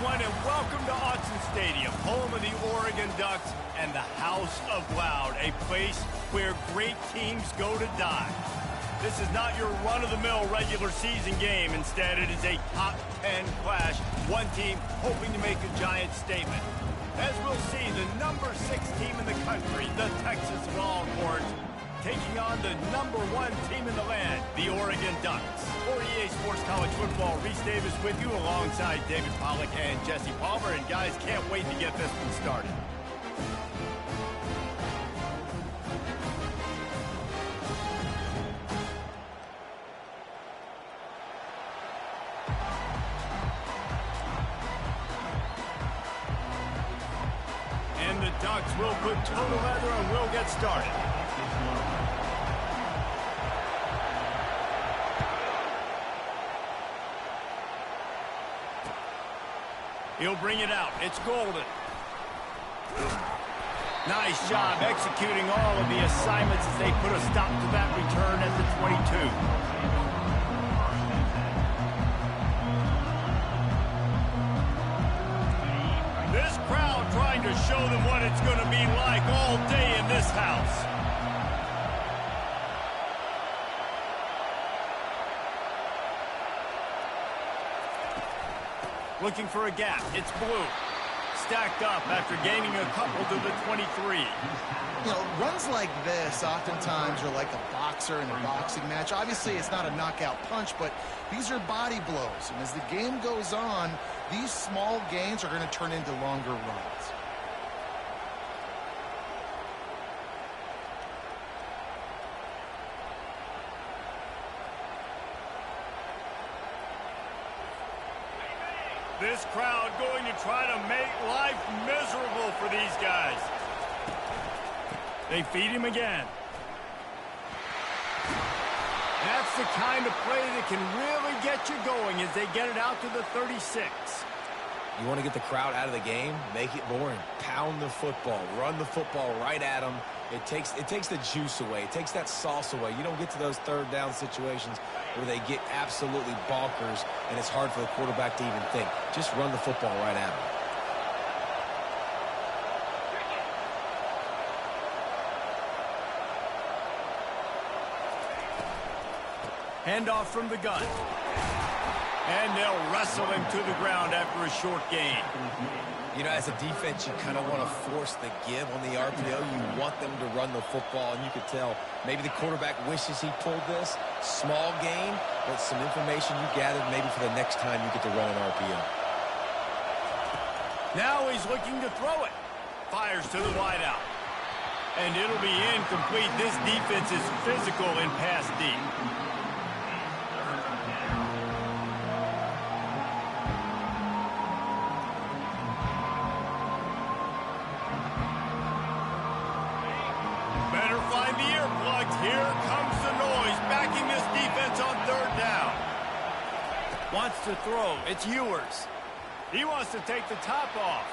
everyone, and welcome to Autzen Stadium, home of the Oregon Ducks and the House of Loud, a place where great teams go to die. This is not your run-of-the-mill regular season game. Instead, it is a top 10 clash, one team hoping to make a giant statement. As we'll see, the number 6 team in the country, the Texas Longhorns, taking on the number 1 team in the land, the Oregon Ducks. For EA Sports College Football, Reese Davis with you alongside David Pollack and Jesse Palmer. And guys, can't wait to get this one started. And the Ducks will put total leather and we'll get started. He'll bring it out. It's Golden. Nice job executing all of the assignments as they put a stop to that return at the 22. This crowd trying to show them what it's going to be like all day in this house. Looking for a gap. It's Blue. Stacked up after gaining a couple to the 23. You know, runs like this oftentimes are like a boxer in a boxing match. Obviously, it's not a knockout punch, but these are body blows. And as the game goes on, these small gains are going to turn into longer runs. This crowd going to try to make life miserable for these guys. They feed him again. That's the kind of play that can really get you going as they get it out to the 36. You want to get the crowd out of the game? Make it boring. Pound the football. Run the football right at them. It takes the juice away. It takes that sauce away. You don't get to those third down situations where they get absolutely bonkers and it's hard for the quarterback to even think. Just run the football right at them. Handoff from the gun. And they'll wrestle him to the ground after a short gain. You know, as a defense, you kind of want to force the give on the RPO. You want them to run the football, and you could tell maybe the quarterback wishes he pulled this. Small gain, but some information you gathered maybe for the next time you get to run an RPO. Now he's looking to throw it. Fires to the wideout. And it'll be incomplete. This defense is physical in pass deep. Here comes the noise, backing this defense on third down. Wants to throw. It's Ewers. He wants to take the top off.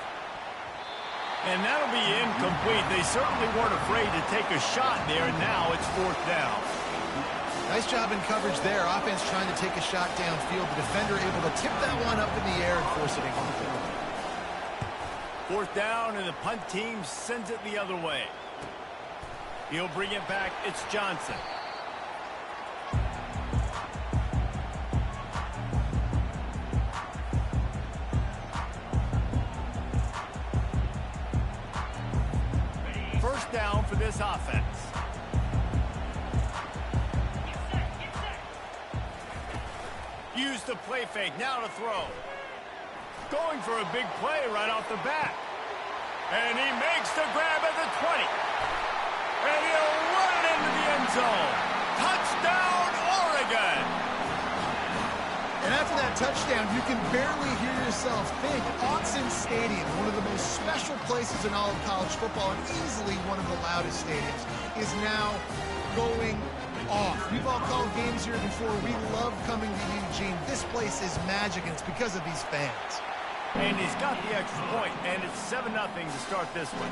And that'll be incomplete. They certainly weren't afraid to take a shot there, and now it's fourth down. Nice job in coverage there. Offense trying to take a shot downfield. The defender able to tip that one up in the air and force it incomplete. Fourth down, and the punt team sends it the other way. He'll bring it back. It's Johnson. First down for this offense. Use the play fake. Now to throw. Going for a big play right off the bat. And he makes the grab at the 20. And he'll run it into the end zone. Touchdown, Oregon! And after that touchdown, you can barely hear yourself think. Autzen Stadium, one of the most special places in all of college football, and easily one of the loudest stadiums, is now going off. We've all called games here before. We love coming to Eugene. This place is magic, and it's because of these fans. And he's got the extra point, and it's 7-0 to start this one.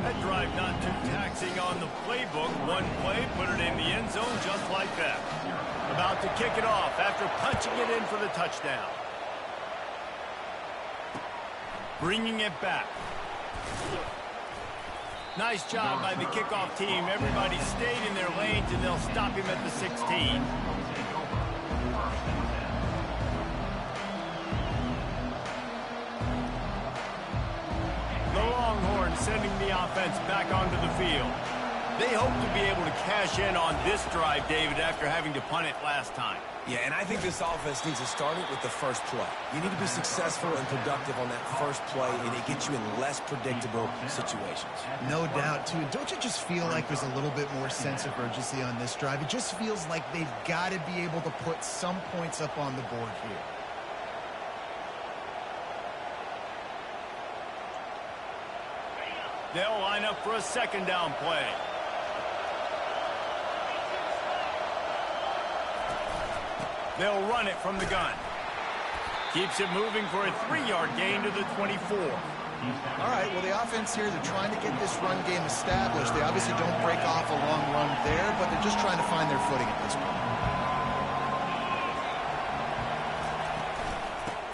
That drive not too taxing on the playbook. One play, put it in the end zone just like that. About to kick it off after punching it in for the touchdown. Bringing it back. Nice job by the kickoff team. Everybody stayed in their lanes, and they'll stop him at the 16. The Longhorns sending the offense back onto the field. They hope to be able to cash in on this drive, David, after having to punt it last time. Yeah, and I think this offense needs to start it with the first play. You need to be successful and productive on that first play, and it gets you in less predictable situations. No doubt, too. Don't you just feel like there's a little bit more sense of urgency on this drive? It just feels like they've got to be able to put some points up on the board here. They'll line up for a second down play. They'll run it from the gun. Keeps it moving for a 3-yard gain to the 24. All right, well, the offense here, they're trying to get this run game established. They obviously don't break off a long run there, but they're just trying to find their footing at this point.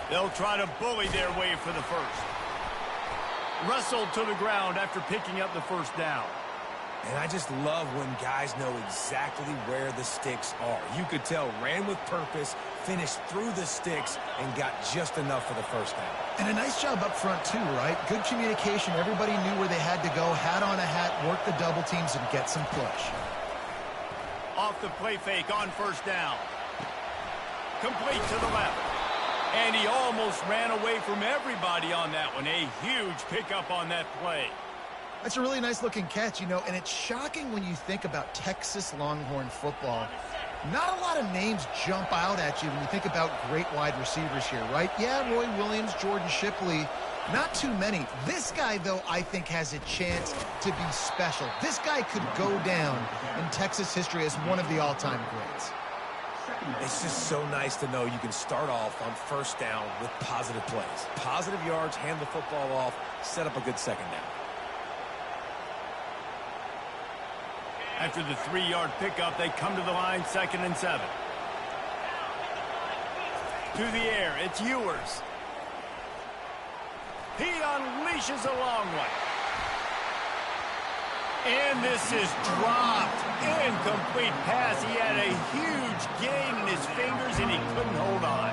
They'll try to bully their way for the first. Wrestled to the ground after picking up the first down. And I just love when guys know exactly where the sticks are. You could tell, ran with purpose, finished through the sticks, and got just enough for the first down. And a nice job up front, too, right? Good communication. Everybody knew where they had to go, hat on a hat, work the double teams, and get some push. Off the play fake on first down. Complete to the left. And he almost ran away from everybody on that one. A huge pickup on that play. That's a really nice-looking catch, you know, and it's shocking when you think about Texas Longhorn football. Not a lot of names jump out at you when you think about great wide receivers here, right? Yeah, Roy Williams, Jordan Shipley, not too many. This guy, though, I think has a chance to be special. This guy could go down in Texas history as one of the all-time greats. It's just so nice to know you can start off on first down with positive plays. Positive yards, hand the football off, set up a good second down. After the 3-yard pickup, they come to the line, 2nd and 7. To the air, it's Ewers. He unleashes a long one. And this is dropped. Incomplete pass. He had a huge gain in his fingers, and he couldn't hold on.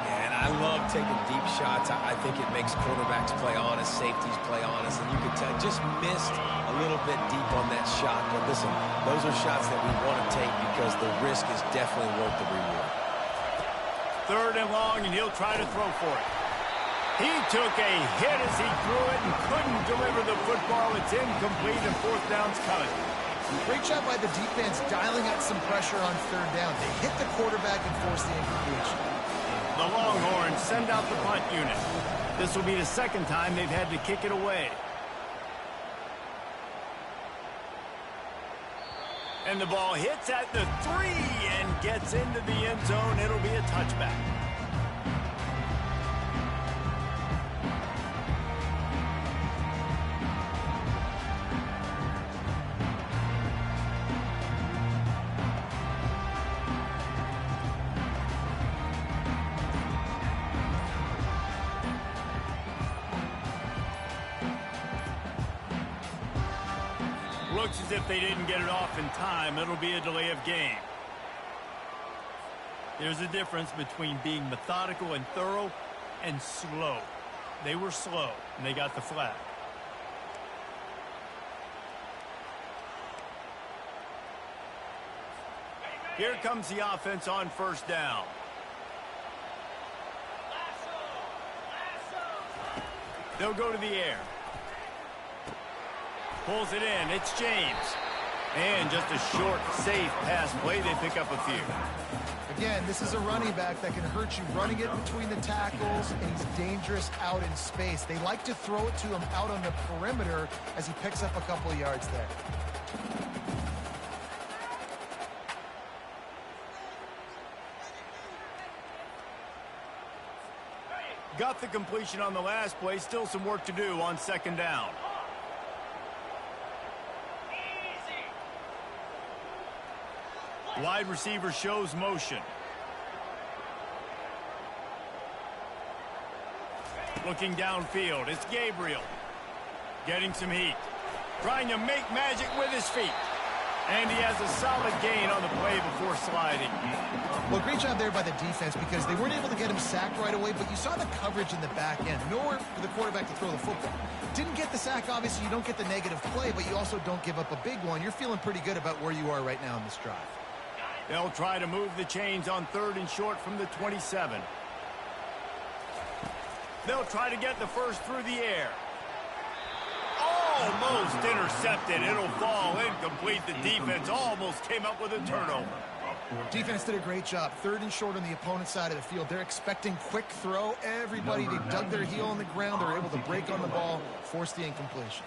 And I love taking deep shots. I think it makes quarterbacks play honest, safeties play honest, and you can tell just missed a little bit deep on that shot. But listen, those are shots that we want to take because the risk is definitely worth the reward. 3rd and long, and he'll try to throw for it. He took a hit as he threw it and couldn't deliver the football. It's incomplete, and 4th down's coming. Great job by the defense dialing up some pressure on 3rd down. They hit the quarterback and forced the incompletion. The Longhorns send out the punt unit. This will be the 2nd time they've had to kick it away. And the ball hits at the 3 and gets into the end zone. It'll be a touchback. Looks as if they didn't get it off in time. It'll be a delay of game. There's a difference between being methodical and thorough and slow. They were slow, and they got the flag. Here comes the offense on first down. They'll go to the air. Pulls it in. It's James. And just a short, safe pass play. They pick up a few. Again, this is a running back that can hurt you running it between the tackles, and he's dangerous out in space. They like to throw it to him out on the perimeter as he picks up a couple of yards there. Got the completion on the last play. Still some work to do on 2nd down. Wide receiver shows motion. Looking downfield, it's Gabriel. Getting some heat. Trying to make magic with his feet. And he has a solid gain on the play before sliding. Well, great job there by the defense because they weren't able to get him sacked right away, but you saw the coverage in the back end. Nowhere for the quarterback to throw the football. Didn't get the sack, obviously. You don't get the negative play, but you also don't give up a big one. You're feeling pretty good about where you are right now in this drive. They'll try to move the chains on 3rd and short from the 27. They'll try to get the first through the air. Almost intercepted. It'll fall incomplete. The defense almost came up with a turnover. Defense did a great job. 3rd and short on the opponent's side of the field. They're expecting quick throw. Everybody, they dug their heel on the ground. They're able to break on the ball, force the incompletion.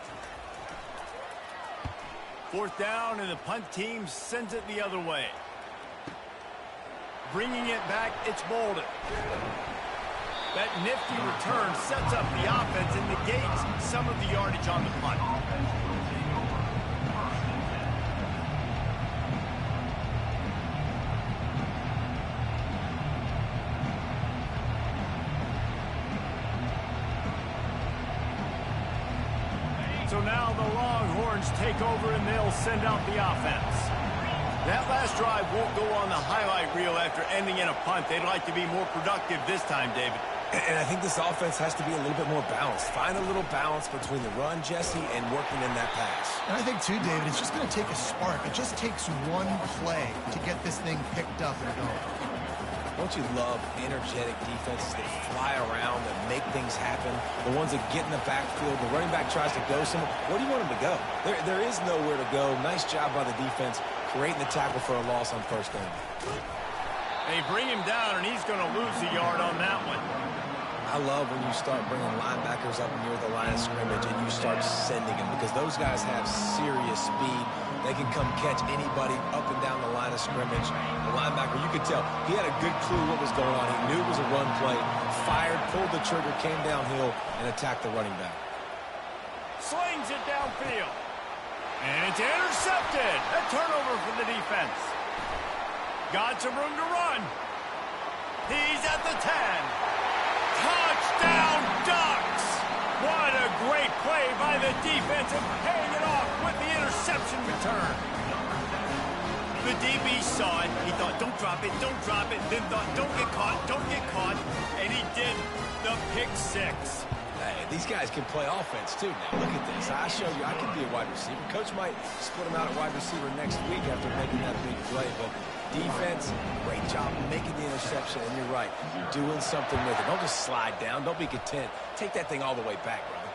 4th down, and the punt team sends it the other way. Bringing it back, it's Bolden. That nifty return sets up the offense and negates some of the yardage on the punt. So now the Longhorns take over and they'll send out the offense. That last drive won't go on the highlight reel after ending in a punt. They'd like to be more productive this time, David. And I think this offense has to be a little bit more balanced. Find a little balance between the run, Jesse, and working in that pass. And I think, too, David, it's just going to take a spark. It just takes one play to get this thing picked up and going. Don't you love energetic defenses that fly around and make things happen? The ones that get in the backfield, the running back tries to go somewhere. Where do you want him to go? There is nowhere to go. Nice job by the defense creating the tackle for a loss on 1st down. They bring him down, and he's going to lose a yard on that one. I love when you start bringing linebackers up near the line of scrimmage and you start sending them because those guys have serious speed. They can come catch anybody up and down the line of scrimmage. The linebacker, you could tell, he had a good clue what was going on. He knew it was a run play, fired, pulled the trigger, came downhill, and attacked the running back. Slings it downfield. And it's intercepted. A turnover for the defense. Got some room to run. He's at the 10. Touchdown, Ducks! What a great play by the defense and paying it off with the interception return. The DB saw it. He thought, don't drop it, then thought, don't get caught, and he did the pick 6. Hey, these guys can play offense, too, now. Look at this. I show you I could be a wide receiver. Coach might split him out at wide receiver next week after making that big play, but defense, great job making the interception, and you're right, doing something with it. Don't just slide down. Don't be content. Take that thing all the way back, brother.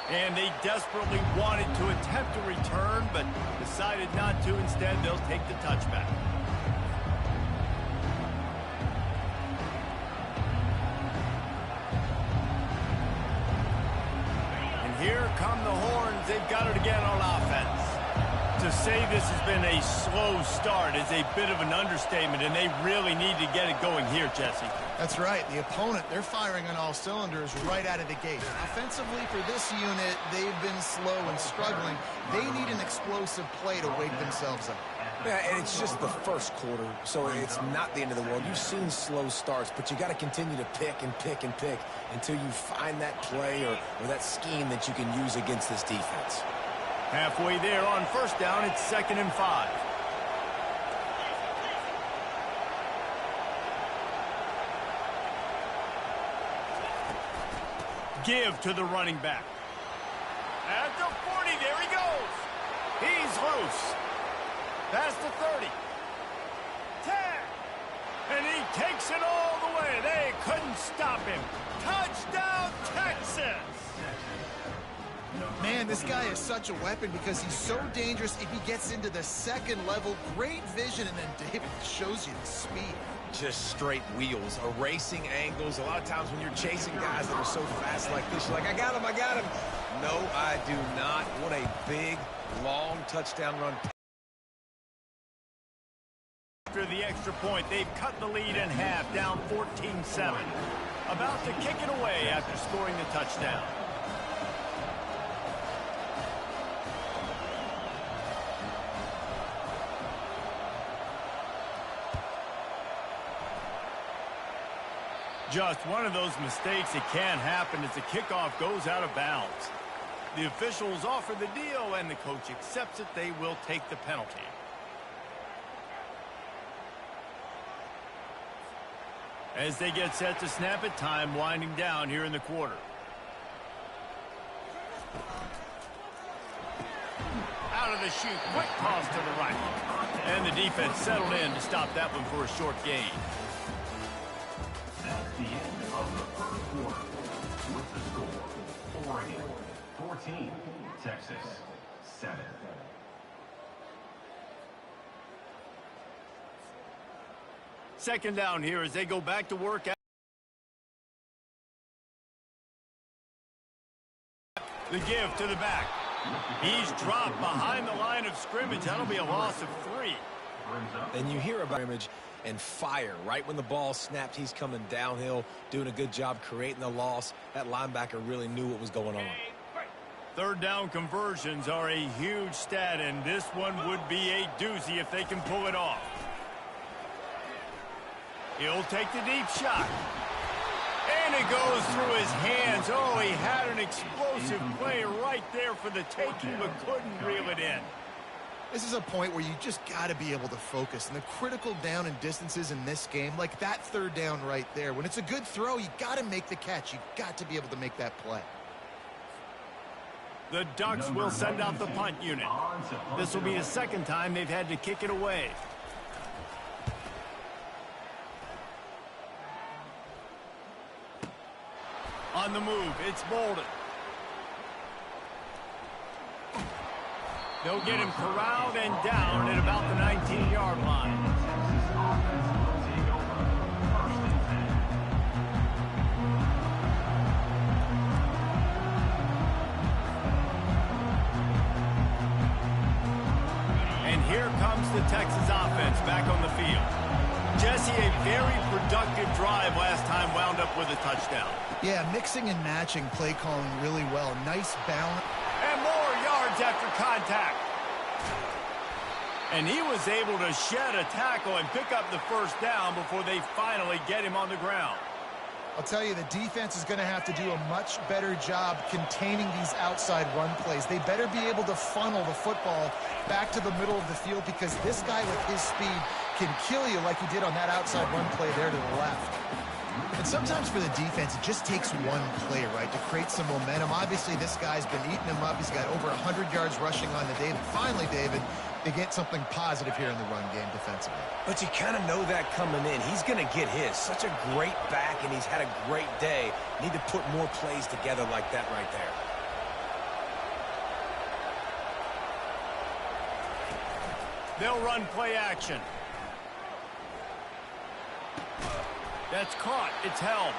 And they desperately wanted to attempt a return, but decided not to. Instead, they'll take the touchback. And here come the Horns. They've got it again on offense. To say this has been a slow start is a bit of an understatement, and they really need to get it going here, Jesse. That's right. The opponent, they're firing on all cylinders right out of the gate. Offensively, for this unit, they've been slow and struggling. They need an explosive play to wake themselves up. Yeah, and it's just the first quarter, so it's not the end of the world. You've seen slow starts, but you got to continue to pick and pick and pick until you find that play or that scheme that you can use against this defense. Halfway there on 1st down, it's 2nd and 5. Give to the running back. At the 40, there he goes. He's loose. Past the 30. 10. And he takes it all the way. They couldn't stop him. Touchdown, Texas. Man, this guy is such a weapon because he's so dangerous if he gets into the 2nd level. Great vision, and then David shows you the speed. Just straight wheels, erasing angles. A lot of times when you're chasing guys that are so fast like this, you're like, I got him. No, I do not. What a big, long touchdown run. After the extra point, they've cut the lead in half, down 14-7. About to kick it away after scoring the touchdown. Just one of those mistakes that can happen as the kickoff goes out of bounds. The officials offer the deal, and the coach accepts it. They will take the penalty. As they get set to snap it, time winding down here in the quarter. Out of the chute, quick toss to the right. And the defense settled in to stop that one for a short gain. That's the end of the first quarter. With the score, Oregon 14, Texas 7. Second down here as they go back to work. The give to the back. He's dropped behind the line of scrimmage. That'll be a loss of 3. Then you hear about scrimmage and fire. Right when the ball snapped, he's coming downhill, doing a good job creating the loss. That linebacker really knew what was going on. Third down conversions are a huge stat, and this one would be a doozy if they can pull it off. He'll take the deep shot. And it goes through his hands. Oh, he had an explosive play right there for the taking, but couldn't reel it in. This is a point where you just got to be able to focus. And the critical down and distances in this game, like that third down right there, when it's a good throw, you got to make the catch. You got to be able to make that play. The Ducks will send out the punt unit. This will be the second time they've had to kick it away. On the move, it's Bolden. They'll get him corralled and down at about the 19-yard line. And here comes the Texas offense back on the field. Jesse, a very productive drive last time, wound up with a touchdown. Yeah, mixing and matching play calling really well. Nice balance. And more yards after contact. And he was able to shed a tackle and pick up the first down before they finally get him on the ground. I'll tell you, the defense is going to have to do a much better job containing these outside run plays. They better be able to funnel the football back to the middle of the field, because this guy with his speed can kill you like he did on that outside run play there to the left. And sometimes for the defense, it just takes one play, right, to create some momentum. Obviously, this guy's been eating him up. He's got over 100 yards rushing on the day. And finally, David, they get something positive here in the run game defensively. But you kind of know that coming in. He's going to get his. Such a great back, and he's had a great day. Need to put more plays together like that right there. They'll run play action. That's caught. It's held.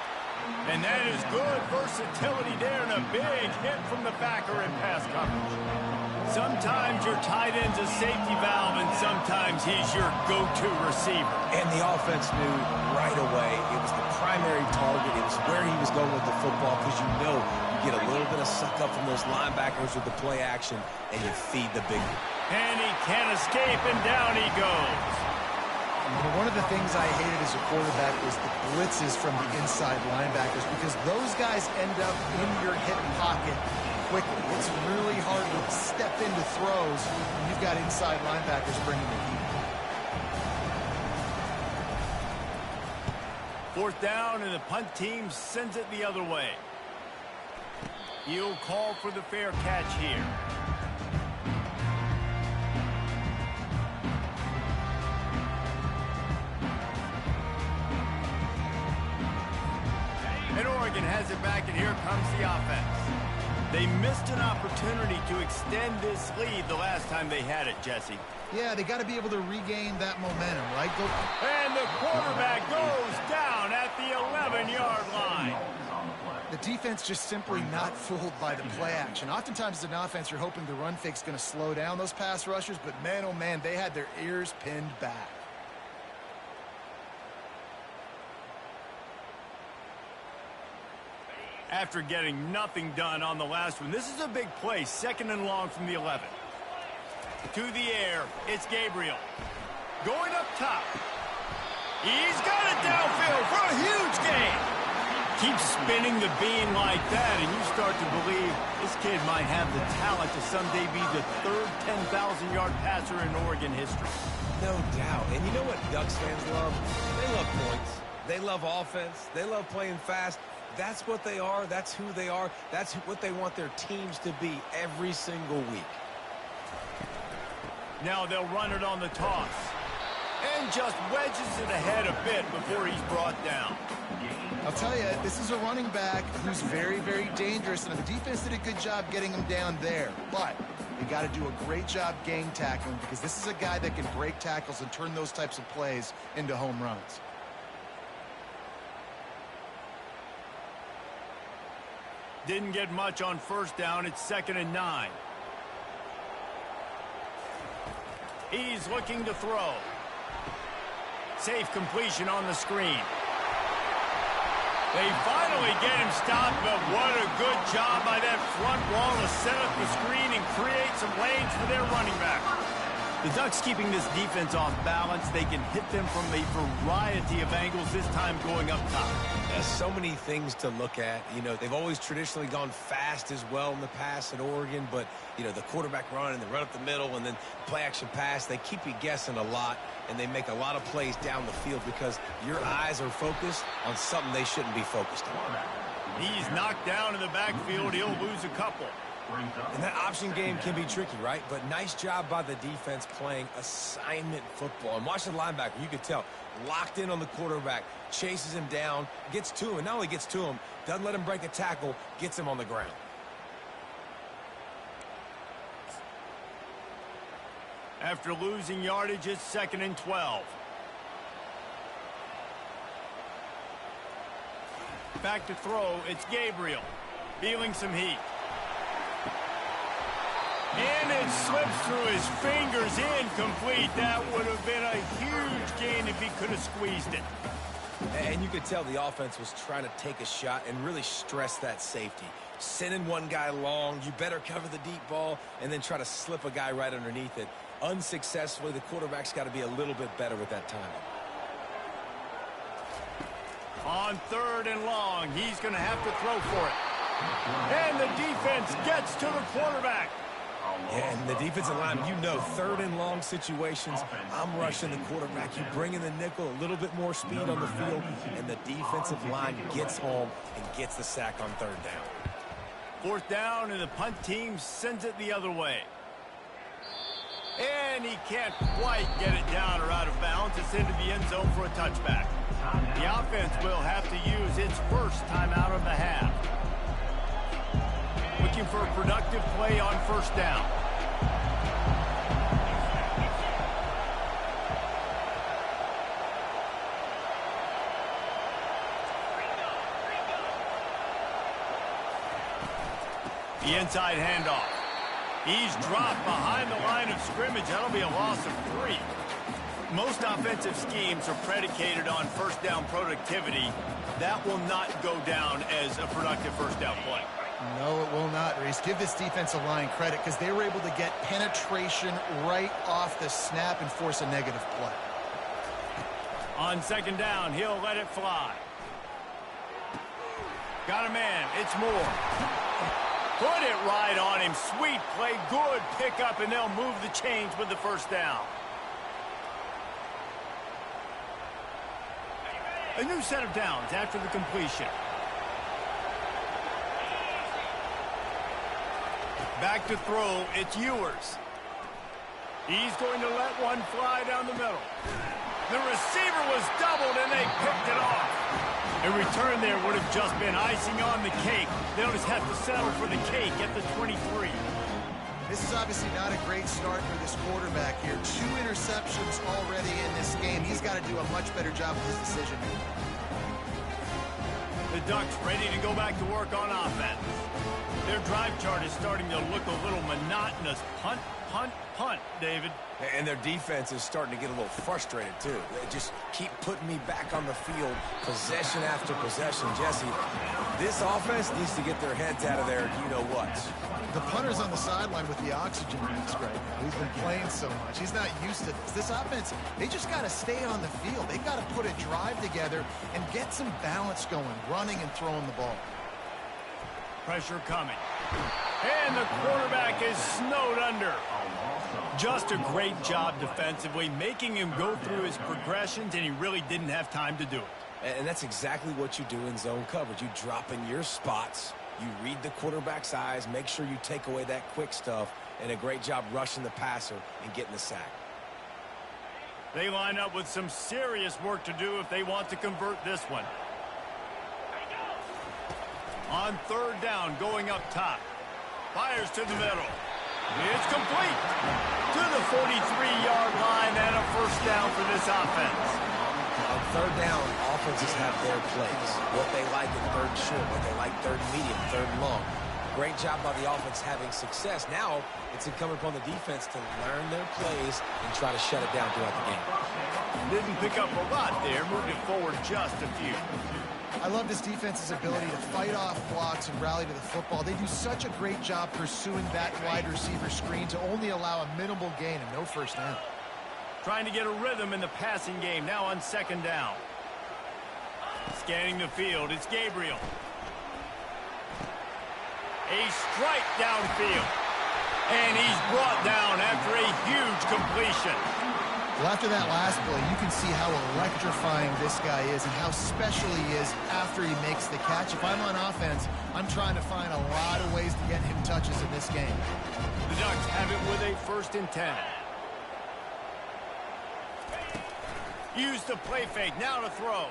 And that is good versatility there, and a big hit from the backer in pass coverage. Sometimes your tight end's a safety valve, and sometimes he's your go-to receiver. And the offense knew right away it was the primary target. It was where he was going with the football, because you know you get a little bit of suck up from those linebackers with the play action, and you feed the big one. And he can't escape, and down he goes. One of the things I hated as a quarterback was the blitzes from the inside linebackers, because those guys end up in your hip pocket quickly. It's really hard to step into throws when you've got inside linebackers bringing the heat. Fourth down, and the punt team sends it the other way. He'll call for the fair catch here. And Oregon has it back, and here comes the offense. They missed an opportunity to extend this lead the last time they had it, Jesse. Yeah, they got to be able to regain that momentum, right? And the quarterback goes down at the 11-yard line. The defense just simply not fooled by the play action. Oftentimes as an offense, you're hoping the run fake's going to slow down those pass rushers, but man, oh man, they had their ears pinned back. After getting nothing done on the last one, this is a big play, second and long from the 11. To the air, it's Gabriel. Going up top. He's got it downfield for a huge gain. Keep spinning the bean like that, and you start to believe this kid might have the talent to someday be the third 10,000-yard passer in Oregon history. No doubt. And you know what Ducks fans love? They love points. They love offense. They love playing fast. That's what they are. That's who they are. That's what they want their teams to be every single week. Now they'll run it on the toss. And just wedges it ahead a bit before he's brought down. I'll tell you, this is a running back who's very, very dangerous, and the defense did a good job getting him down there. But you got to do a great job gang tackling, because this is a guy that can break tackles and turn those types of plays into home runs. Didn't get much on first down. It's 2nd and 9. He's looking to throw. Safe completion on the screen. They finally get him stopped, but what a good job by that front wall to set up the screen and create some lanes for their running back. The Ducks keeping this defense off balance. They can hit them from a variety of angles, this time going up top. There's so many things to look at. You know, they've always traditionally gone fast as well in the past at Oregon, but, you know, the quarterback run and the run up the middle and then play-action pass, they keep you guessing a lot, and they make a lot of plays down the field because your eyes are focused on something they shouldn't be focused on. He's knocked down in the backfield. He'll lose a couple. And that option game can be tricky, right? But nice job by the defense playing assignment football. And watch the linebacker. You could tell. Locked in on the quarterback. Chases him down. Gets to him. And not only gets to him, doesn't let him break a tackle. Gets him on the ground. After losing yardage, it's 2nd and 12. Back to throw. It's Gabriel. Feeling some heat. And it slips through his fingers, incomplete. That would have been a huge gain if he could have squeezed it. And you could tell the offense was trying to take a shot and really stress that safety. Sending one guy long, you better cover the deep ball, and then try to slip a guy right underneath it. Unsuccessfully, the quarterback's got to be a little bit better with that timing. On 3rd and long, he's going to have to throw for it. And the defense gets to the quarterback. Yeah, and the defensive line, you know, 3rd and long situations, I'm rushing the quarterback. You bring in the nickel, a little bit more speed on the field, and the defensive line gets home and gets the sack on 3rd down. 4th down, and the punt team sends it the other way. And he can't quite get it down or out of bounds. It's into the end zone for a touchback. The offense will have to use its first timeout of the half. Looking for a productive play on 1st down. The inside handoff. He's dropped behind the line of scrimmage. That'll be a loss of 3. Most offensive schemes are predicated on 1st down productivity. That will not go down as a productive 1st down play. No, it will not, Reese. Give this defensive line credit because they were able to get penetration right off the snap and force a negative play. On 2nd down, he'll let it fly. Got a man. It's Moore. Put it right on him. Sweet play. Good pickup, and they'll move the chains with the 1st down. A new set of downs after the completion. Back to throw, it's Ewers. He's going to let one fly down the middle. The receiver was doubled, and they picked it off. A return there would have just been icing on the cake. They'll just have to settle for the cake at the 23. This is obviously not a great start for this quarterback here. 2 interceptions already in this game. He's got to do a much better job with his decision-making. The Ducks ready to go back to work on offense. Their drive chart is starting to look a little monotonous. Punt, punt, punt, David. And their defense is starting to get a little frustrated, too. They just keep putting me back on the field, possession after possession. Jesse, this offense needs to get their heads out of there, you-know-what. The punter's on the sideline with the oxygen mask right now. He's been playing so much. He's not used to this. This offense, they just got to stay on the field. They've got to put a drive together and get some balance going, running and throwing the ball. Pressure coming. And the quarterback is snowed under. Just a great job defensively, making him go through his progressions, and he really didn't have time to do it. And that's exactly what you do in zone coverage. You drop in your spots, you read the quarterback's eyes, make sure you take away that quick stuff, and a great job rushing the passer and getting the sack. They line up with some serious work to do if they want to convert this one. On third down, going up top. Fires to the middle. It's complete to the 43-yard line and a first down for this offense. On third down, offenses have their plays. What they like in third and short, what they like third and medium, third and long. Great job by the offense having success. Now it's incumbent upon the defense to learn their plays and try to shut it down throughout the game. Didn't pick up a lot there, moved it forward just a few. I love this defense's ability to fight off blocks and rally to the football. They do such a great job pursuing that wide receiver screen to only allow a minimal gain and no first down. Trying to get a rhythm in the passing game, now on second down. Scanning the field, it's Gabriel. A strike downfield. And he's brought down after a huge completion. Well, after that last play, you can see how electrifying this guy is and how special he is after he makes the catch. If I'm on offense, I'm trying to find a lot of ways to get him touches in this game. The Ducks have it with a 1st and 10. Use the play fake, now to throw.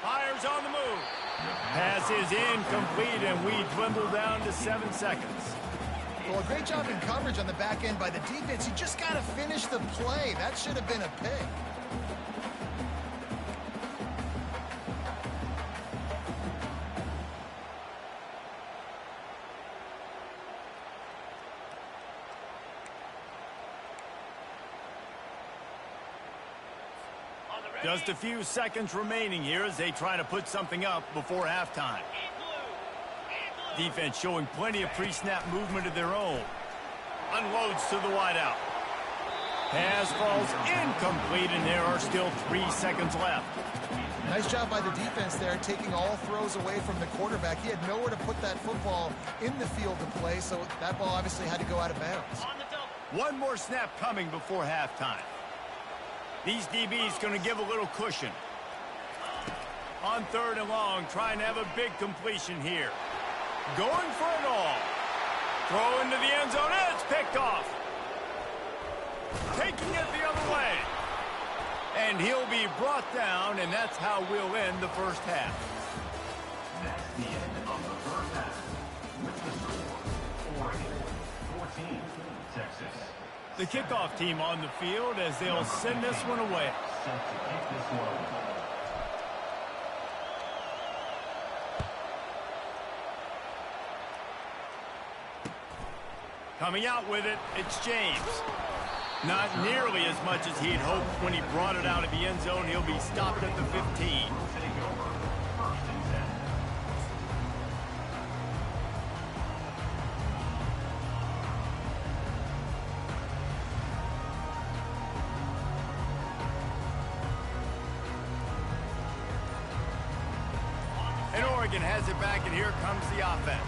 Fires on the move. Pass is incomplete, and we dwindle down to 7 seconds. Well, a great job in coverage on the back end by the defense. You just got to finish the play. That should have been a pick. Just a few seconds remaining here as they try to put something up before halftime. Defense showing plenty of pre-snap movement of their own. Unloads to the wideout. Pass falls incomplete, and there are still 3 seconds left. Nice job by the defense there, taking all throws away from the quarterback. He had nowhere to put that football in the field to play, so that ball obviously had to go out of bounds. One more snap coming before halftime. These DBs going to give a little cushion. On third and long, trying to have a big completion here. Going for it all. Throw into the end zone. It's picked off. Taking it the other way. And he'll be brought down, and that's how we'll end the first half. That's the end of the first half. With the score, Oregon 14, Texas. The kickoff team on the field as they'll send this one away. Set to kick this one. Coming out with it, it's James. Not nearly as much as he'd hoped when he brought it out of the end zone. He'll be stopped at the 15. Take over. 1st and 10. And Oregon has it back, and here comes the offense.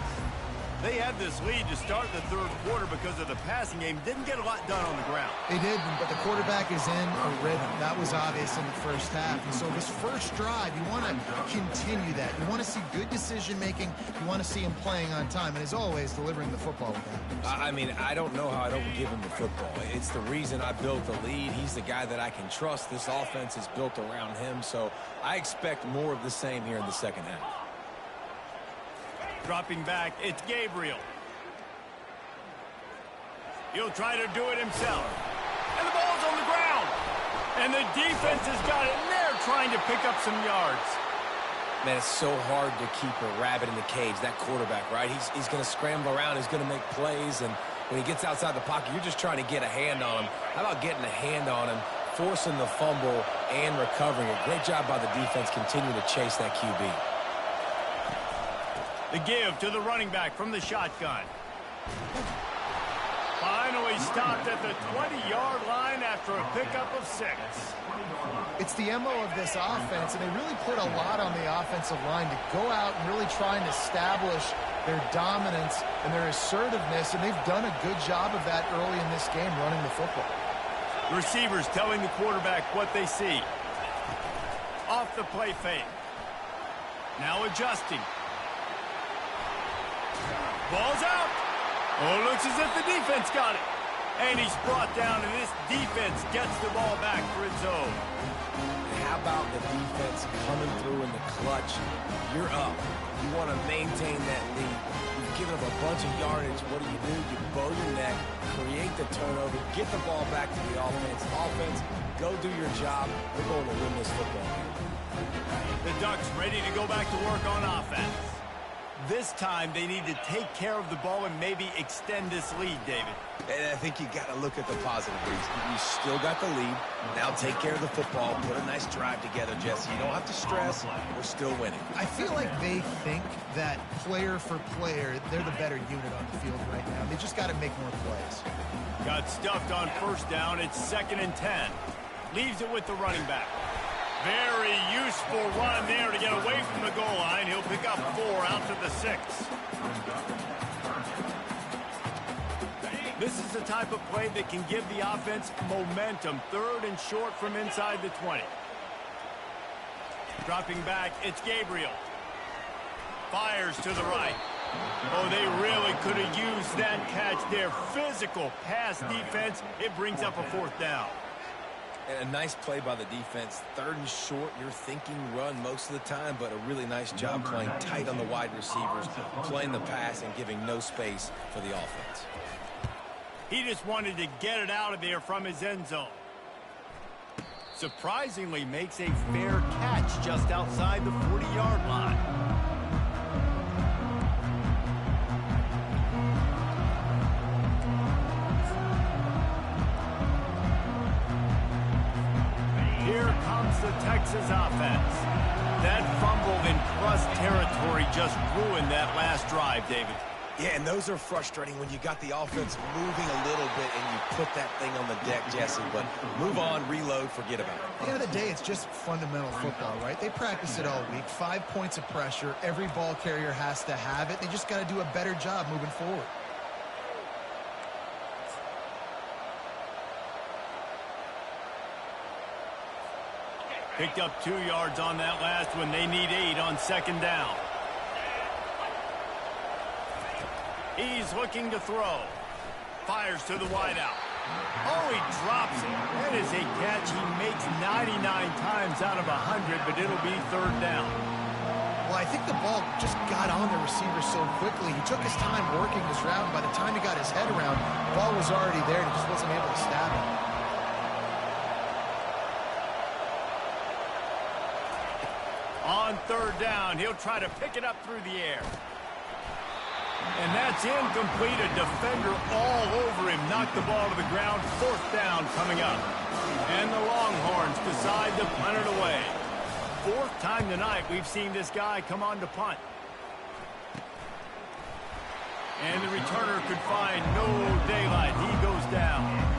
They had this lead to start the third quarter because of the passing game. Didn't get a lot done on the ground. They did, but the quarterback is in a rhythm. That was obvious in the first half. And so this first drive, you want to continue that. You want to see good decision-making. You want to see him playing on time. And as always, delivering the football with that. I mean, I don't know how I don't give him the football. It's the reason I built the lead. He's the guy that I can trust. This offense is built around him. So I expect more of the same here in the second half. Dropping back, it's Gabriel. He'll try to do it himself. And the ball's on the ground. And the defense has got it, and they're trying to pick up some yards. Man, it's so hard to keep a rabbit in the cage, that quarterback, right? He's going to scramble around. He's going to make plays, and when he gets outside the pocket, you're just trying to get a hand on him. How about getting a hand on him, forcing the fumble, and recovering it? Great job by the defense continuing to chase that QB. The give to the running back from the shotgun. Finally stopped at the 20-yard line after a pickup of 6. It's the MO of this offense, and they really put a lot on the offensive line to go out and really try and establish their dominance and their assertiveness, and they've done a good job of that early in this game running the football. Receivers telling the quarterback what they see. Off the play fake. Now adjusting. Ball's out. Oh, looks as if the defense got it. And he's brought down, and this defense gets the ball back for its own. How about the defense coming through in the clutch? You're up. You want to maintain that lead. You've given up a bunch of yardage. What do? You bow your neck, create the turnover, get the ball back to the offense. Offense, go do your job. We're going to win this football game. The Ducks ready to go back to work on offense. This time, they need to take care of the ball and maybe extend this lead, David. And I think you got to look at the positive reason. You still got the lead. Now take care of the football. Put a nice drive together, Jesse. You don't have to stress. We're still winning. I feel like they think that player for player, they're the better unit on the field right now. They just got to make more plays. Got stuffed on first down. It's 2nd and 10. Leaves it with the running back. Very useful run there to get away from the goal line. He'll pick up 4 out to the 6. This is the type of play that can give the offense momentum. 3rd and short from inside the 20. Dropping back, it's Gabriel. Fires to the right. Oh, they really could have used that catch there. Physical pass defense. It brings up a 4th down. And a nice play by the defense. 3rd and short, you're thinking run most of the time, but a really nice job playing tight on the wide receivers, playing the pass and giving no space for the offense. He just wanted to get it out of there from his end zone. Surprisingly makes a fair catch just outside the 40-yard line. Here comes the Texas offense. That fumble in crust territory just ruined that last drive, David. Yeah, and those are frustrating when you got the offense moving a little bit and you put that thing on the deck, Jesse. But move on, reload, forget about it. At the end of the day, it's just fundamental football, right? They practice it all week. 5 points of pressure. Every ball carrier has to have it. They just got to do a better job moving forward. Picked up 2 yards on that last one. They need 8 on 2nd down. He's looking to throw. Fires to the wideout. Oh, he drops it. That is a catch he makes 99 times out of 100, but it'll be 3rd down. Well, I think the ball just got on the receiver so quickly. He took his time working his route, and by the time he got his head around, the ball was already there, and he just wasn't able to stab it. On 3rd down, he'll try to pick it up through the air. And that's incomplete. A defender all over him. Knocked the ball to the ground. 4th down coming up. And the Longhorns decide to punt it away. 4th time tonight we've seen this guy come on to punt. And the returner could find no daylight. He goes down.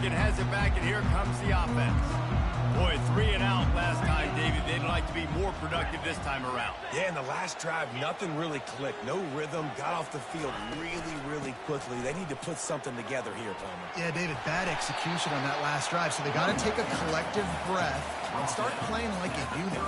Has it back, and here comes the offense. Boy, 3 and out last time, David. They'd like to be more productive this time around. Yeah, in the last drive, nothing really clicked. No rhythm, got off the field really quickly. They need to put something together here, Palmer. Yeah, David, bad execution on that last drive, so they got to take a collective breath and start playing like a unit.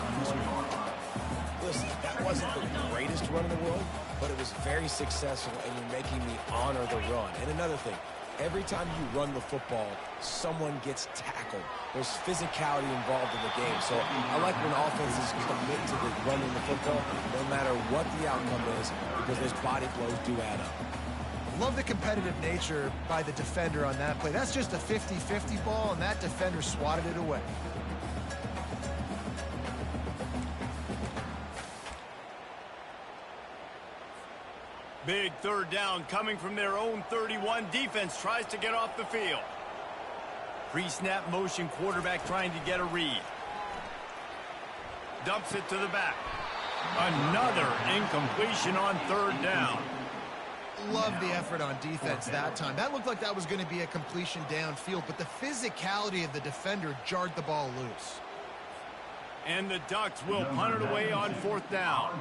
Listen, that wasn't the greatest run in the world, but it was very successful, and you're making me honor the run. And another thing, Every time you run the football, someone gets tackled. There's physicality involved in the game. So I like when offenses commit to the running the football, no matter what the outcome is, because those body blows do add up. Love the competitive nature by the defender on that play. That's just a 50-50 ball, and that defender swatted it away. Big third down coming from their own 31. Defense tries to get off the field. Pre-snap motion, quarterback trying to get a read. Dumps it to the back. Another incompletion on third down. Love the effort on defense that time. That looked like that was going to be a completion downfield, but the physicality of the defender jarred the ball loose. And the Ducks will punt it away on fourth down.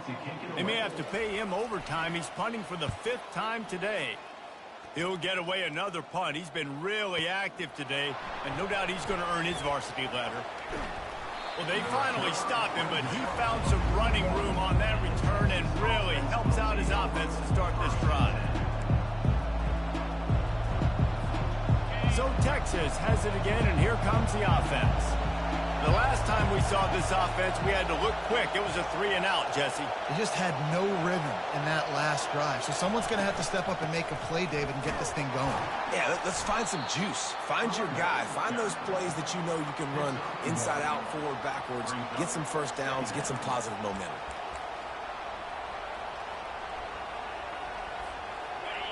They may have to pay him overtime. He's punting for the 5th time today. He'll get away another punt. He's been really active today, and no doubt he's going to earn his varsity letter. Well, they finally stopped him, but he found some running room on that return and really helps out his offense to start this drive. So Texas has it again, and here comes the offense. The last time we saw this offense, we had to look quick. It was a 3-and-out, Jesse. They just had no rhythm in that last drive. So someone's going to have to step up and make a play, David, and get this thing going. Yeah, let's find some juice. Find your guy. Find those plays that you know you can run inside out, forward, backwards. Get some first downs. Get some positive momentum.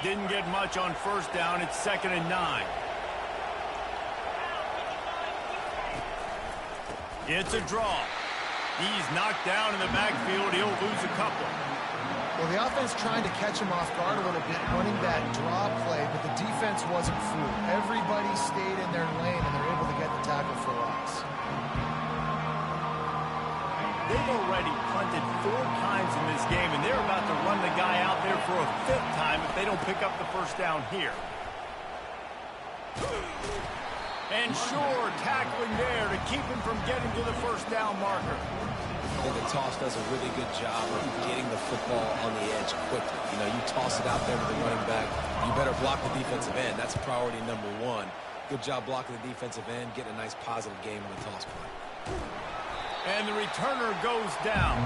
Didn't get much on first down. It's 2nd and 9. It's a draw. He's knocked down in the backfield. He'll lose a couple. Well, the offense trying to catch him off guard a little bit, running that draw play, but the defense wasn't fooled. Everybody stayed in their lane, and they're able to get the tackle for loss. They've already punted 4 times in this game, and they're about to run the guy out there for a 5th time if they don't pick up the first down here. And sure, tackling there to keep him from getting to the first down marker. I think the toss does a really good job of getting the football on the edge quickly. You know, you toss it out there to the running back, you better block the defensive end. That's priority number 1. Good job blocking the defensive end, getting a nice positive game on the toss play. And the returner goes down.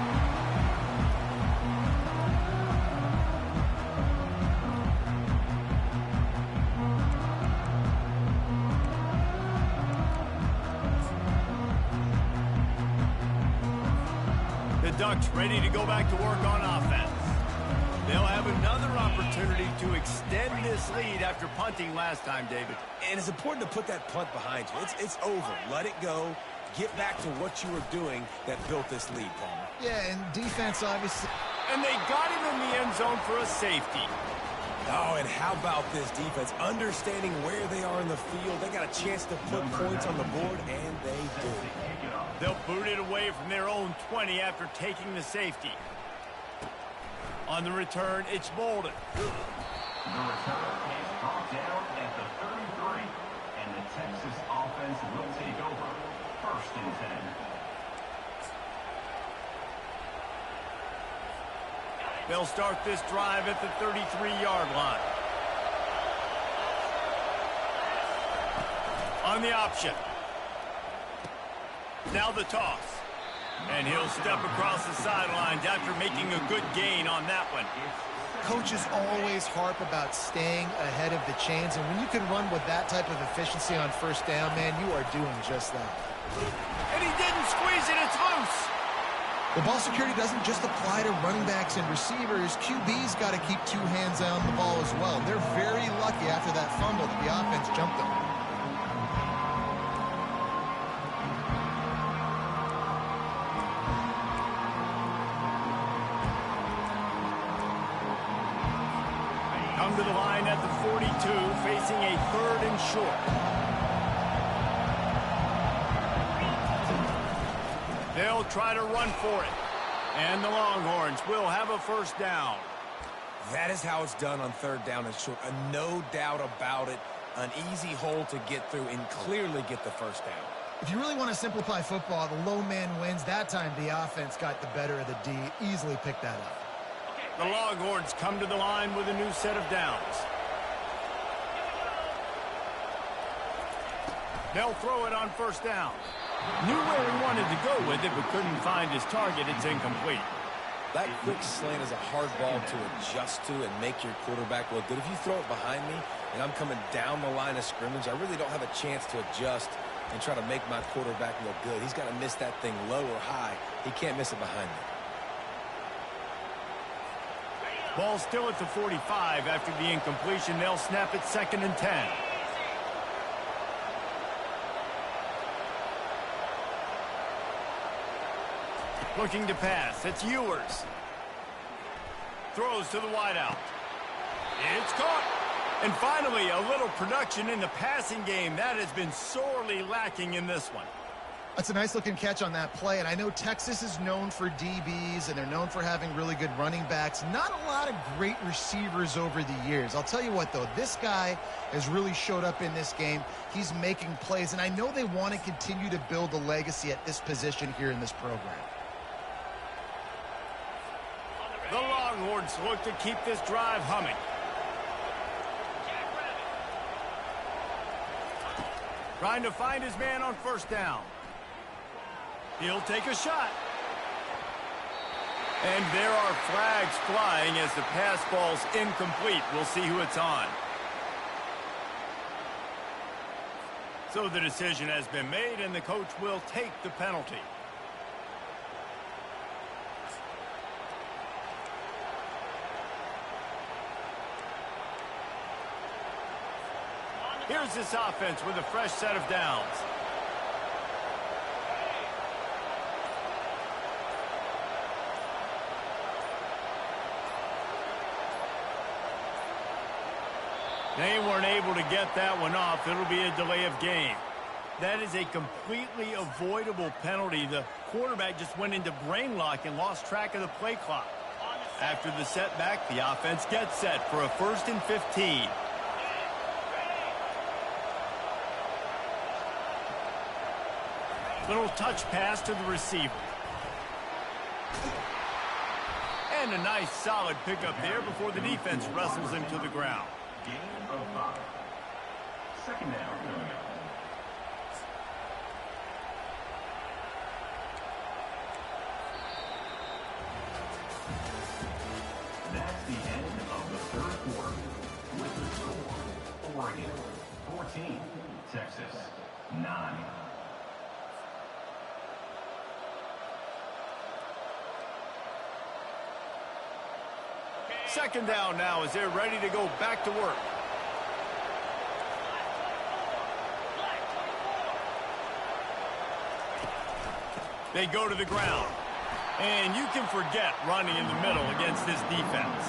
Ducks ready to go back to work on offense. They'll have another opportunity to extend this lead after punting last time, David. And it's important to put that punt behind you. It's over. Let it go. Get back to what you were doing that built this lead, Palmer. Yeah, and defense obviously. And they got him in the end zone for a safety. Oh, and how about this defense? Understanding where they are in the field. They got a chance to put points on the board, and they do. They'll boot it away from their own 20 after taking the safety. On the return, it's Bolden. The return is brought down at the 33, and the Texas offense will take over. 1st and 10. They'll start this drive at the 33-yard line. On the option. Now the toss. And he'll step across the sidelines after making a good gain on that one. Coaches always harp about staying ahead of the chains, and when you can run with that type of efficiency on first down, man, you are doing just that. And he didn't squeeze it. It's loose. The ball security doesn't just apply to running backs and receivers. QB's got to keep 2 hands on the ball as well. They're very lucky after that fumble that the offense jumped them. Come to the line at the 42, facing a 3rd and short. They'll try to run for it. And the Longhorns will have a first down. That is how it's done on 3rd down and short. No doubt about it. An easy hole to get through and clearly get the first down. If you really want to simplify football, the low man wins. That time the offense got the better of the D. Easily picked that up. The Longhorns come to the line with a new set of downs. They'll throw it on first down. Knew where he wanted to go with it, but couldn't find his target. It's incomplete. That quick slant is a hard ball to adjust to and make your quarterback look good. If you throw it behind me and I'm coming down the line of scrimmage, I really don't have a chance to adjust and try to make my quarterback look good. He's got to miss that thing low or high. He can't miss it behind me. Ball still at the 45 after the incompletion. They'll snap it 2nd and 10. Looking to pass. It's Ewers. Throws to the wideout. It's caught. And finally, a little production in the passing game. That has been sorely lacking in this one. That's a nice-looking catch on that play, and I know Texas is known for DBs, and they're known for having really good running backs. Not a lot of great receivers over the years. I'll tell you what, though, this guy has really showed up in this game. He's making plays, and I know they want to continue to build a legacy at this position here in this program. The Longhorns look to keep this drive humming. Trying to find his man on first down. He'll take a shot. And there are flags flying as the pass ball's incomplete. We'll see who it's on. So the decision has been made, and the coach will take the penalty. Here's this offense with a fresh set of downs. They weren't able to get that one off. It'll be a delay of game. That is a completely avoidable penalty. The quarterback just went into brain lock and lost track of the play clock. After the setback, the offense gets set for a 1st and 15. Little touch pass to the receiver. And a nice solid pickup there before the defense wrestles him to the ground. Gain of 5. 2nd down coming up. That's the end of the 3rd quarter. With the score, Oregon 14, Texas 9. Second down now as they're ready to go back to work. They go to the ground. And you can forget running in the middle against this defense.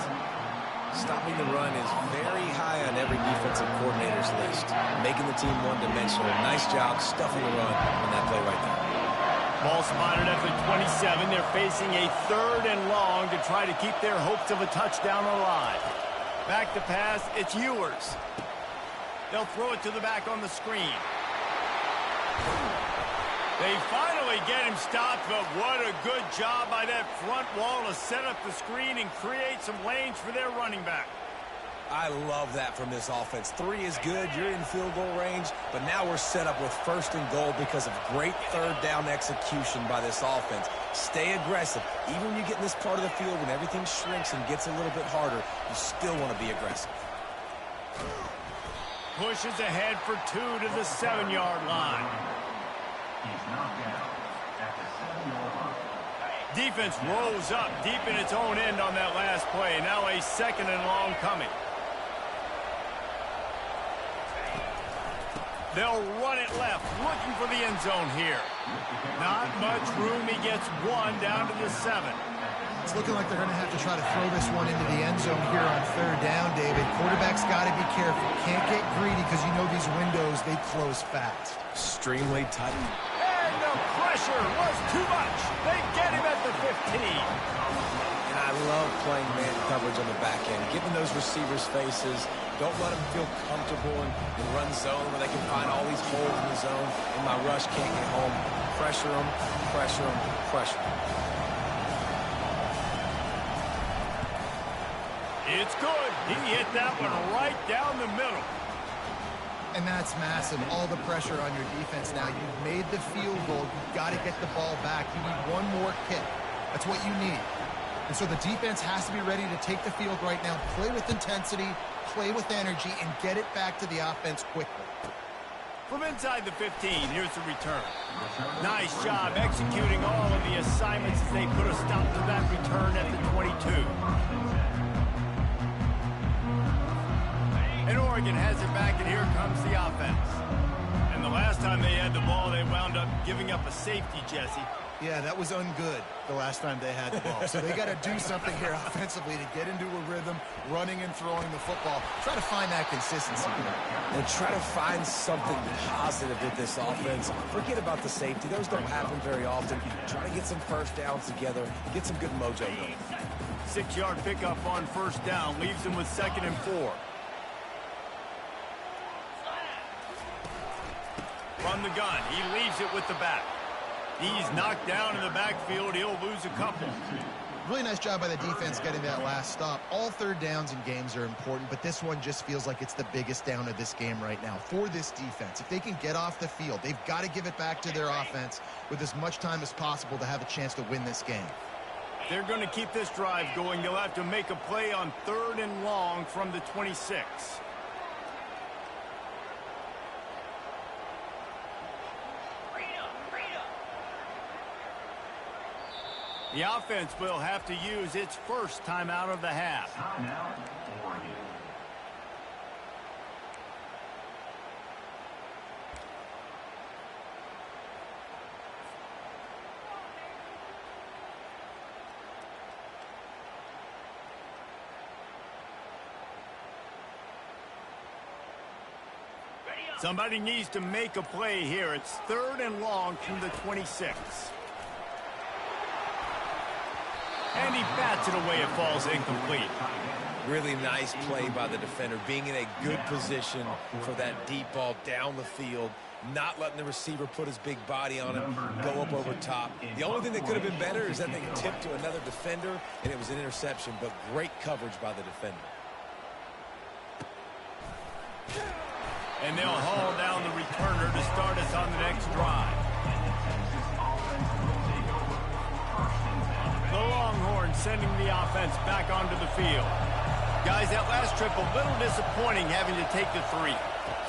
Stopping the run is very high on every defensive coordinator's list. Making the team one-dimensional. Nice job stuffing the run on that play right there. Ball spotted at the 27. They're facing a 3rd and long to try to keep their hopes of a touchdown alive. Back to pass, it's Ewers. They'll throw it to the back on the screen. They finally get him stopped, but what a good job by that front wall to set up the screen and create some lanes for their running back. I love that from this offense. 3 is good. You're in field goal range, but now we're set up with 1st and goal because of great 3rd down execution by this offense. Stay aggressive. Even when you get in this part of the field, when everything shrinks and gets a little bit harder, you still want to be aggressive. Pushes ahead for 2 to the 7-yard line. He's knocked down at the 7-yard line. Defense rolls up deep in its own end on that last play. Now a 2nd and long coming. They'll run it left, looking for the end zone here. Not much room. He gets 1 down to the 7. It's looking like they're going to have to try to throw this one into the end zone here on 3rd down, David. Quarterback's got to be careful. Can't get greedy because you know these windows, they close fast. Extremely tight. And the pressure was too much. They get him at the 15. And I love playing man coverage on the back end. Giving those receivers faces. Don't let them feel comfortable in run zone where they can find all these holes in the zone and my rush can't get home. Pressure them, pressure them, pressure them. It's good. He hit that one right down the middle. And that's massive. All the pressure on your defense now. You've made the field goal. You've got to get the ball back. You need one more kick. That's what you need. And so the defense has to be ready to take the field right now, play with intensity, play with energy, and get it back to the offense quickly. From inside the 15, here's the return. Nice job executing all of the assignments as they put a stop to that return at the 22. And Oregon has it back, and here comes the offense. And the last time they had the ball, they wound up giving up a safety, Jesse. Yeah, that was ungood the last time they had the ball. So they got to do something here offensively to get into a rhythm, running and throwing the football. Try to find that consistency. And try to find something positive with this offense. Forget about the safety. Those don't happen very often. Try to get some first downs together. Get some good mojo going. 6-yard pickup on first down. Leaves them with 2nd and 4. From the gun, he leaves it with the back. He's knocked down in the backfield. He'll lose a couple. Really nice job by the defense getting that last stop. All third downs in games are important, but this one just feels like it's the biggest down of this game right now for this defense. If they can get off the field, they've got to give it back to their offense with as much time as possible to have a chance to win this game. They're going to keep this drive going. They'll have to make a play on 3rd and long from the 26. The offense will have to use its first timeout of the half. Timeout, Oregon. Somebody needs to make a play here. It's 3rd and long from the 26. And he bats it away. It falls incomplete. Really nice play by the defender, being in a good position for that deep ball down the field, not letting the receiver put his big body on him, go up over top. The only thing that could have been better is that they tipped to another defender, and it was an interception, but great coverage by the defender. And they'll haul down the returner to start us on the next drive. The Longhorns sending the offense back onto the field. Guys, that last trip a little disappointing having to take the 3.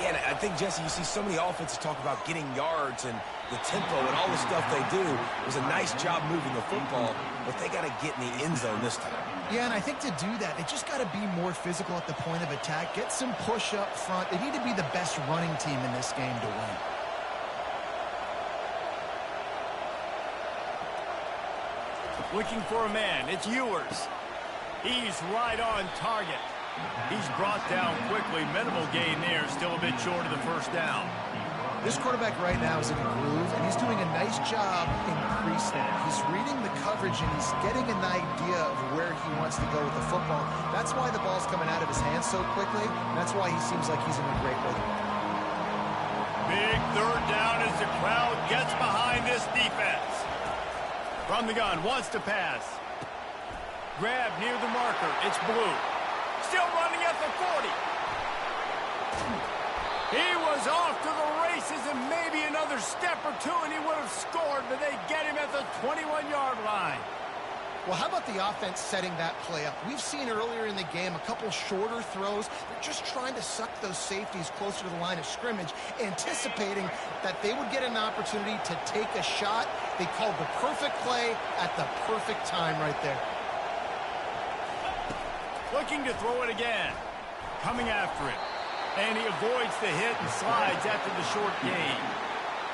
Yeah, and I think, Jesse, you see so many offenses talk about getting yards and the tempo and all the stuff they do. It was a nice job moving the football, but they got to get in the end zone this time. Yeah, and I think to do that, they just got to be more physical at the point of attack, get some push up front. They need to be the best running team in this game to win. Looking for a man. It's Ewers. He's right on target. He's brought down quickly. Minimal gain there. Still a bit short of the first down. This quarterback right now is in a groove, and he's doing a nice job increasing it. He's reading the coverage, and he's getting an idea of where he wants to go with the football. That's why the ball's coming out of his hands so quickly. And that's why he seems like he's in a great rhythm. Big 3rd down as the crowd gets behind this defense. From the gun, wants to pass. Grab near the marker. It's Blue. Still running at the 40. He was off to the races and maybe another step or two and he would have scored, but they get him at the 21-yard line. Well, how about the offense setting that play up? We've seen earlier in the game a couple shorter throws. They're just trying to suck those safeties closer to the line of scrimmage, anticipating that they would get an opportunity to take a shot. They called the perfect play at the perfect time right there. Looking to throw it again. Coming after it. And he avoids the hit and slides after the short gain.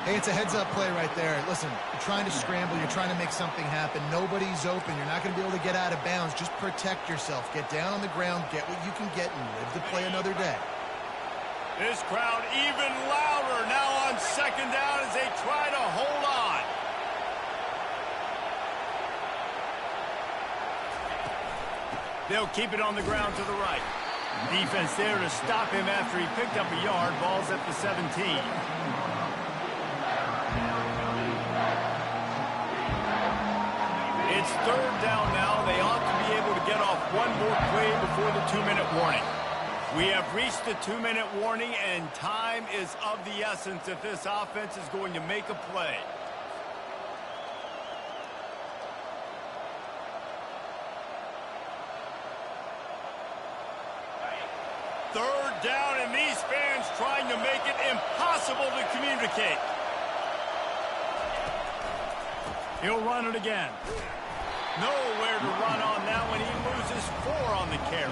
Hey, it's a heads-up play right there. Listen, you're trying to scramble. You're trying to make something happen. Nobody's open. You're not going to be able to get out of bounds. Just protect yourself. Get down on the ground. Get what you can get and live to play another day. This crowd even louder now on 2nd down as they try to hold on. They'll keep it on the ground to the right. Defense there to stop him after he picked up a yard. Ball's at the 17. It's 3rd down now. They ought to be able to get off one more play before the 2-minute warning. We have reached the 2-minute warning, and time is of the essence if this offense is going to make a play. Third down, and these fans trying to make it impossible to communicate. He'll run it again. Nowhere to run on that one. He loses 4 on the carry.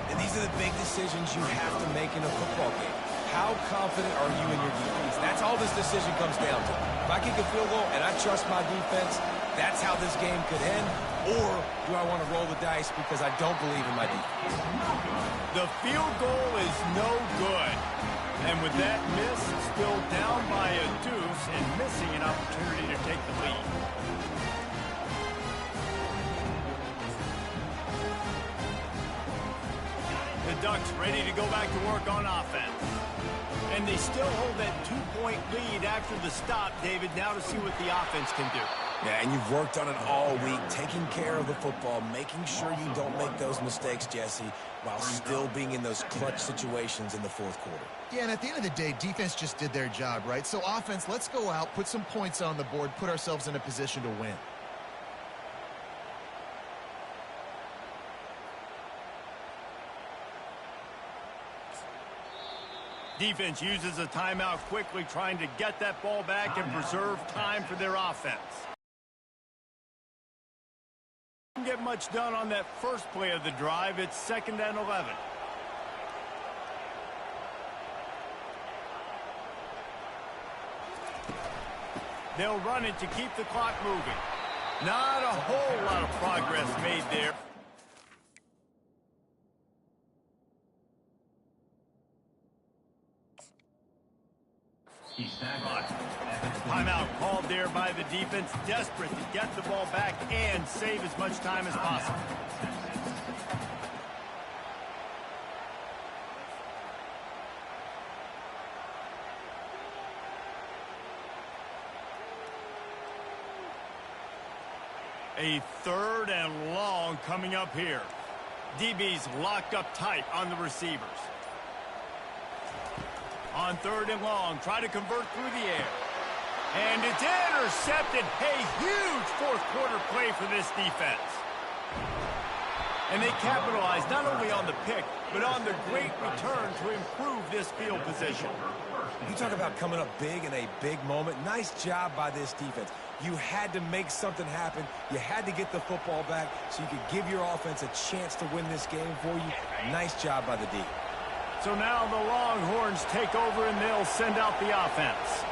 And these are the big decisions you have to make in a football game. How confident are you in your defense? That's all this decision comes down to. If I kick a field goal and I trust my defense, that's how this game could end. Or do I want to roll the dice because I don't believe in my defense? The field goal is no good. And with that miss, still down by a deuce and missing an opportunity to take the lead. The Ducks ready to go back to work on offense. And they still hold that 2-point lead after the stop, David, now to see what the offense can do. Yeah, and you've worked on it all week, taking care of the football, making sure you don't make those mistakes, Jesse, while still being in those clutch situations in the fourth quarter. Yeah, and at the end of the day, defense just did their job, right? So offense, let's go out, put some points on the board, put ourselves in a position to win. Defense uses a timeout quickly, trying to get that ball back and preserve time for their offense. Didn't get much done on that first play of the drive. It's 2nd and 11. They'll run it to keep the clock moving. Not a whole lot of progress made there. Timeout called there by the defense, desperate to get the ball back and save as much time as possible. A 3rd and long coming up here. DB's locked up tight on the receivers. On 3rd and long, try to convert through the air. And it's intercepted. A huge fourth-quarter play for this defense. And they capitalize not only on the pick, but on the great return to improve this field position. You talk about coming up big in a big moment. Nice job by this defense. You had to make something happen. You had to get the football back so you could give your offense a chance to win this game for you. Nice job by the D. So now the Longhorns take over and they'll send out the offense.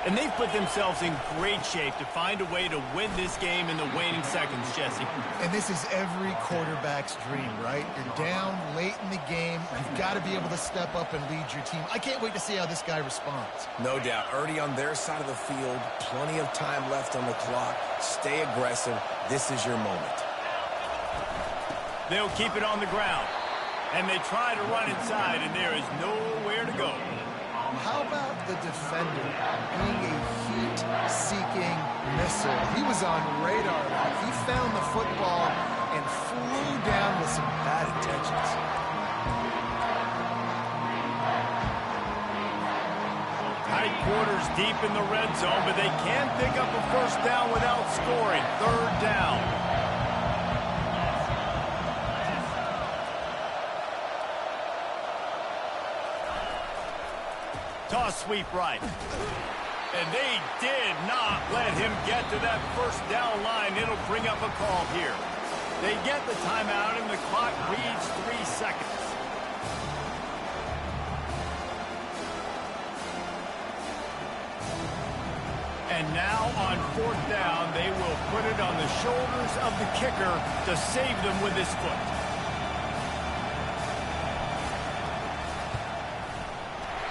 And they've put themselves in great shape to find a way to win this game in the waning seconds, Jesse. And this is every quarterback's dream, right? You're down late in the game. You've got to be able to step up and lead your team. I can't wait to see how this guy responds. No doubt. Already on their side of the field, plenty of time left on the clock. Stay aggressive. This is your moment. They'll keep it on the ground. And they try to run inside, and there is nowhere to go. How about the defender being a heat-seeking missile? He was on radar. He found the football and flew down with some bad intentions. Tight quarters deep in the red zone, but they can pick up a first down without scoring. 3rd down. Toss sweep right. And they did not let him get to that first down line. It'll bring up a call here. They get the timeout, and the clock reads 3 seconds. And now on 4th down, they will put it on the shoulders of the kicker to save them with his foot.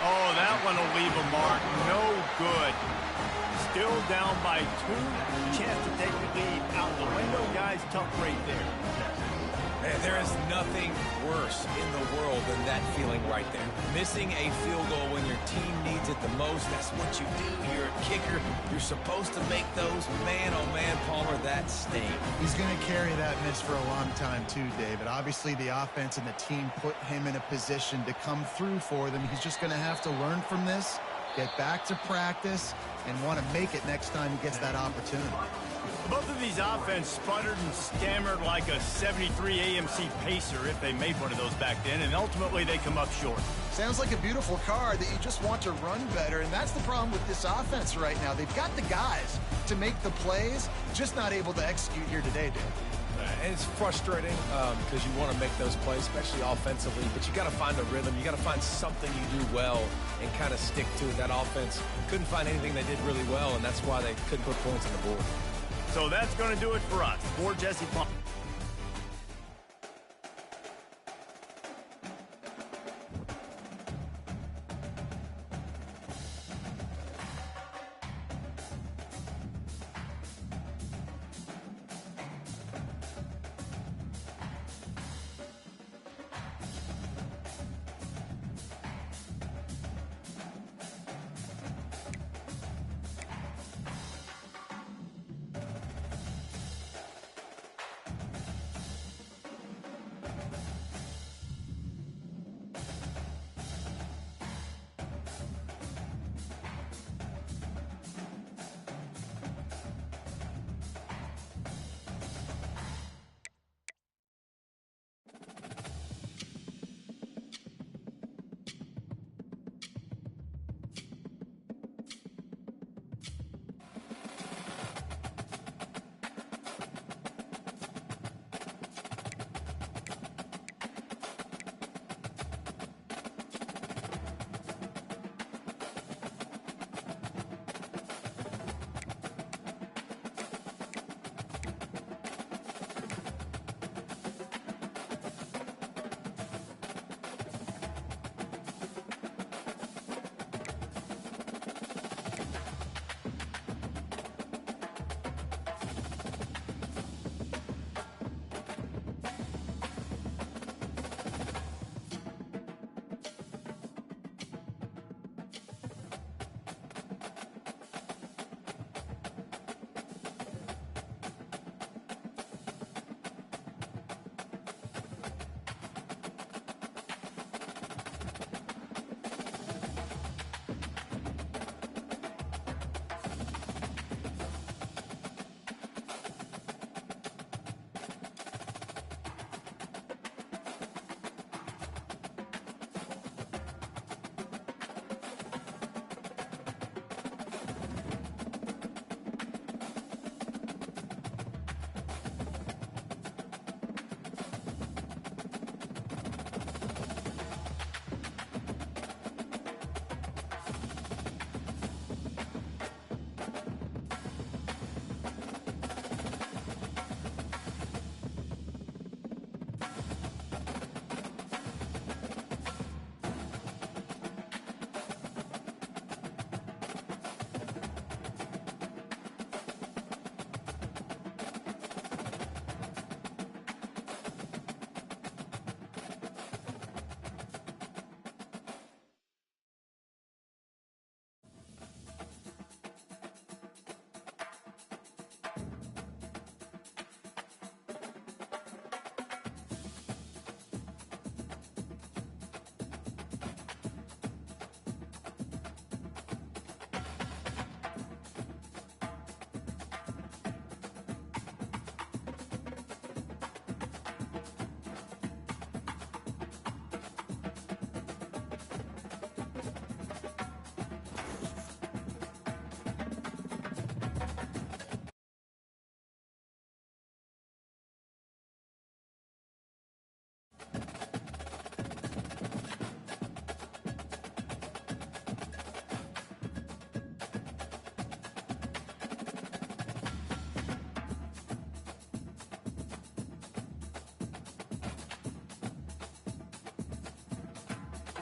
Oh, that one will leave a mark. No good. Still down by 2. Chance to take the lead out the window. Guys, tough break there. Man, There is nothing worse in the world than that feeling right there. Missing a field goal when your team needs it the most, that's what you do. You're a kicker. You're supposed to make those. Man, oh man, Palmer, that stings. He's going to carry that miss for a long time too, David. Obviously, the offense and the team put him in a position to come through for them. He's just going to have to learn from this, get back to practice, and want to make it next time he gets that opportunity. Both of these offense sputtered and stammered like a 73 AMC Pacer if they made one of those back then, and ultimately they come up short. Sounds like a beautiful car that you just want to run better, and that's the problem with this offense right now. They've got the guys to make the plays, just not able to execute here today, Dave. And it's frustrating because you want to make those plays, especially offensively, but you got to find a rhythm. You got to find something you do well and kind of stick to it. That offense couldn't find anything they did really well, and that's why they couldn't put points on the board. So that's going to do it for us. For Jesse Palmer.